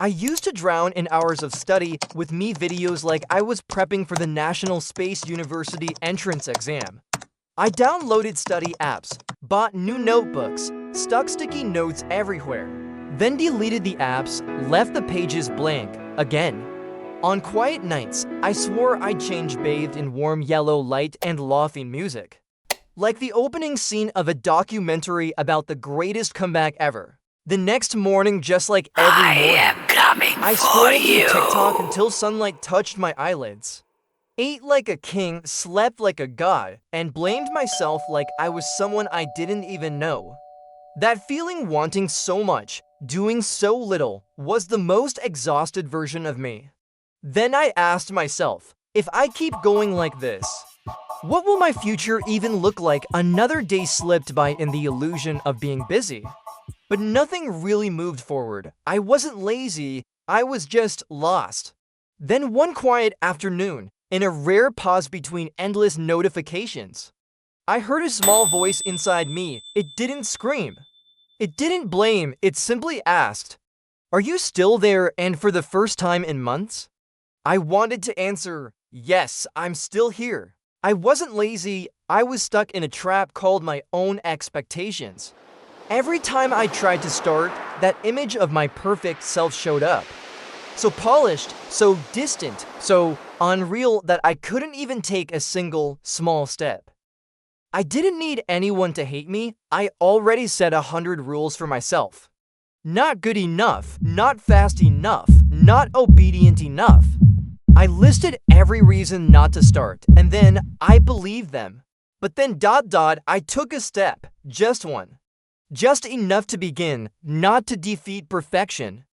I used to drown in hours of study with me videos like I was prepping for the National Space University entrance exam. I downloaded study apps, bought new notebooks, stuck sticky notes everywhere, then deleted the apps, left the pages blank again. On quiet nights, I swore I'd change bathed in warm yellow light and laughing music. Like the opening scene of a documentary about the greatest comeback ever. The next morning, just like every morning, I am coming I for scrolled through you. TikTok until sunlight touched my eyelids. Ate like a king, slept like a god, and blamed myself like I was someone I didn't even know. That feeling wanting so much, doing so little, was the most exhausted version of me. Then I asked myself, if I keep going like this, what will my future even look like? Another day slipped by in the illusion of being busy. But nothing really moved forward. I wasn't lazy, I was just lost. Then one quiet afternoon, in a rare pause between endless notifications, I heard a small voice inside me. It didn't scream. It didn't blame, it simply asked, "Are you still there?" And for the first time in months, I wanted to answer, "Yes, I'm still here." I wasn't lazy, I was stuck in a trap called my own expectations. Every time I tried to start, that image of my perfect self showed up. So polished, so distant, so unreal that I couldn't even take a single, small step. I didn't need anyone to hate me, I already set 100 rules for myself. Not good enough, not fast enough, not obedient enough. I listed every reason not to start, and then I believed them. But then I took a step, just one. Just enough to begin, not to defeat perfection,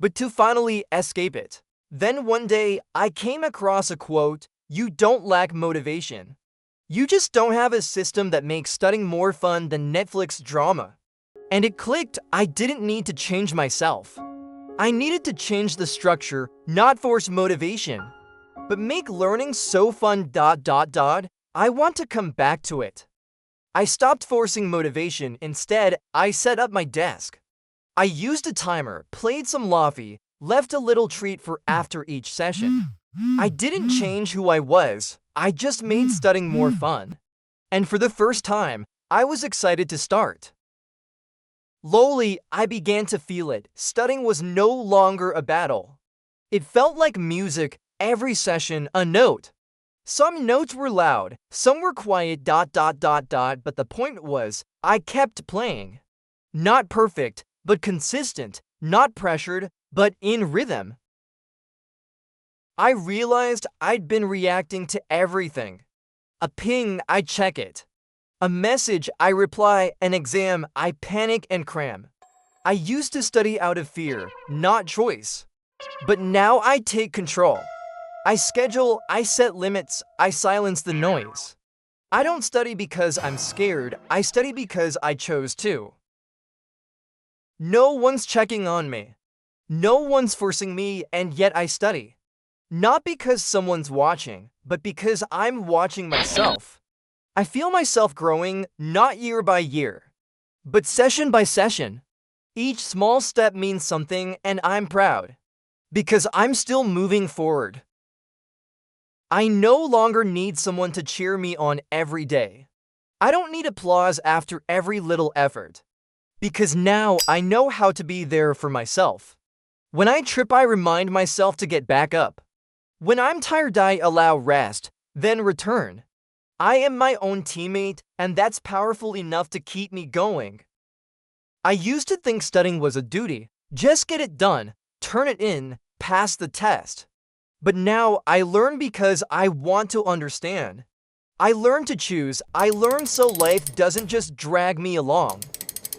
but to finally escape it. Then one day, I came across a quote, "You don't lack motivation. You just don't have a system that makes studying more fun than Netflix drama." And it clicked, I didn't need to change myself. I needed to change the structure, not force motivation, but make learning so fun. I want to come back to it. I stopped forcing motivation, instead, I set up my desk. I used a timer, played some lofi, left a little treat for after each session. I didn't change who I was, I just made studying more fun. And for the first time, I was excited to start. Slowly, I began to feel it. Studying was no longer a battle. It felt like music, every session a note. Some notes were loud, some were quiet. But the point was, I kept playing. Not perfect, but consistent, not pressured, but in rhythm. I realized I'd been reacting to everything. A ping, I check it. A message, I reply. An exam, I panic and cram. I used to study out of fear, not choice. But now I take control. I schedule, I set limits, I silence the noise. I don't study because I'm scared, I study because I chose to. No one's checking on me. No one's forcing me, and yet I study. Not because someone's watching, but because I'm watching myself. I feel myself growing, not year by year, but session by session. Each small step means something, and I'm proud. Because I'm still moving forward. I no longer need someone to cheer me on every day. I don't need applause after every little effort. Because now I know how to be there for myself. When I trip, I remind myself to get back up. When I'm tired, I allow rest, then return. I am my own teammate, and that's powerful enough to keep me going. I used to think studying was a duty. Just get it done, turn it in, pass the test. But now I learn because I want to understand. I learn to choose. I learn so life doesn't just drag me along.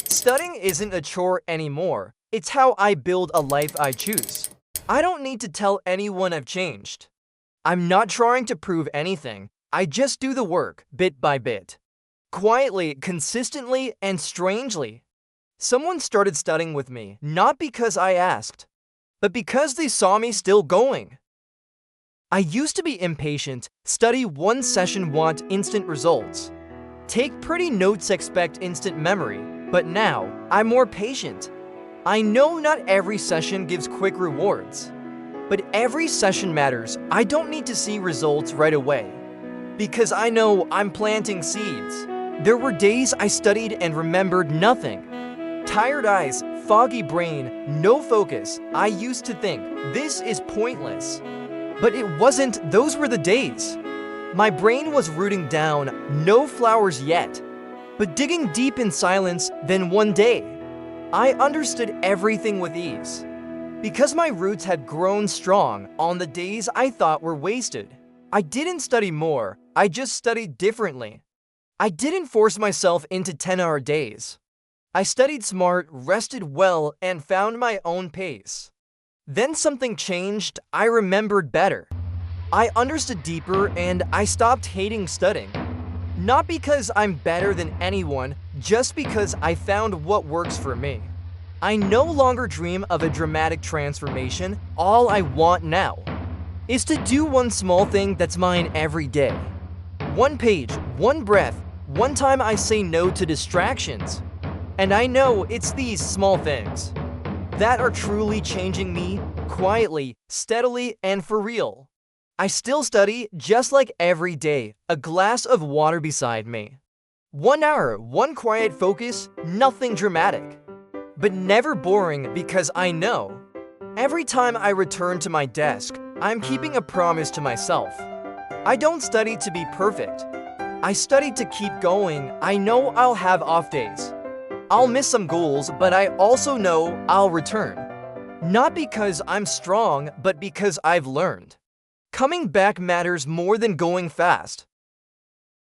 Studying isn't a chore anymore. It's how I build a life I choose. I don't need to tell anyone I've changed. I'm not trying to prove anything. I just do the work, bit by bit. Quietly, consistently, and strangely. Someone started studying with me, not because I asked, but because they saw me still going. I used to be impatient, study one session, want instant results. Take pretty notes, expect instant memory, but now I'm more patient. I know not every session gives quick rewards, but every session matters. I don't need to see results right away, because I know I'm planting seeds. There were days I studied and remembered nothing. Tired eyes, foggy brain, no focus. I used to think, this is pointless. But it wasn't, those were the days. My brain was rooting down, no flowers yet, but digging deep in silence. Then one day, I understood everything with ease. Because my roots had grown strong on the days I thought were wasted. I didn't study more, I just studied differently. I didn't force myself into 10-hour days. I studied smart, rested well, and found my own pace. Then something changed. I remembered better. I understood deeper, and I stopped hating studying. Not because I'm better than anyone, just because I found what works for me. I no longer dream of a dramatic transformation. All I want now is to do one small thing that's mine every day. One page, one breath, one time I say no to distractions. And I know it's these small things that are truly changing me, quietly, steadily, and for real. I still study just like every day, a glass of water beside me. 1 hour, one quiet focus, nothing dramatic. But never boring, because I know every time I return to my desk, I'm keeping a promise to myself. I don't study to be perfect. I study to keep going. I know I'll have off days. I'll miss some goals, but I also know I'll return. Not because I'm strong, but because I've learned. Coming back matters more than going fast.